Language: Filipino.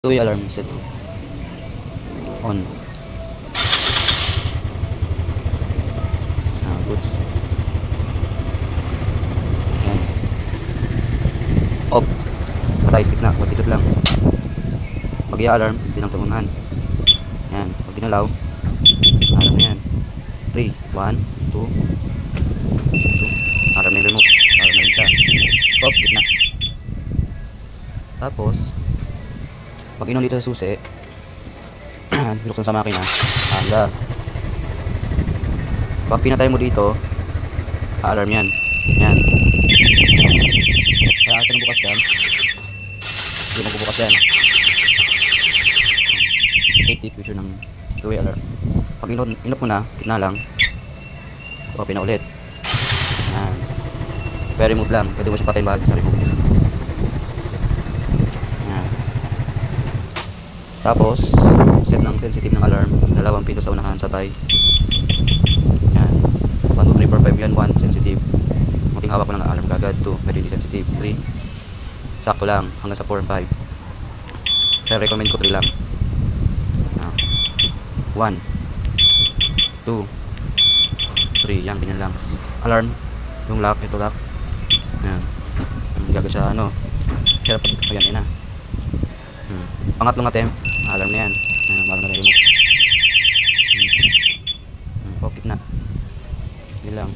2-way alarm set on. Goods. Yan. Off. Patay, skip na. Magpindot lang. Pag i-alarm, bilang tungunan. Yan. Pag ginalaw, alarm na yan. 3, 1, 2, 2. Alarm na yung remote. Alarm na rin siya. Off, skip na. Tapos, pag inon dito sa susi, binuksan sa makina, hangga. Pag pinatay mo dito, alarm yan. Yan. Kaya ito nang bukas yan. Hindi magbubukas yan. Safety feature ng 2-way alarm. Pag inot mo na, kitna lang. Tapos open na ulit. Yan. Kaya remote lang. Pwede mo siya patayin bahagi sa remote. Yan. Tapos, set ng sensitive ng alarm. Dalawang pinto sa unahan sabay. Yan. 1, 2, 3, 4, 5 yan. 1, sensitive. Munting hawak ko ng alarm kagad. 2, pwede hindi sensitive. 3, sakto lang. Hanggang sa 4 and 5. Kaya recommend ko 3 lang. 1, 2, 3. Yan, ganyan lang. Alarm. Yung lock, ito lock. Yan. Gagawin siya ano. Kaya pag ayan na. Pangatlong attempt, alarm na yan. Alarm na rin mo. Okay na. Yun lang.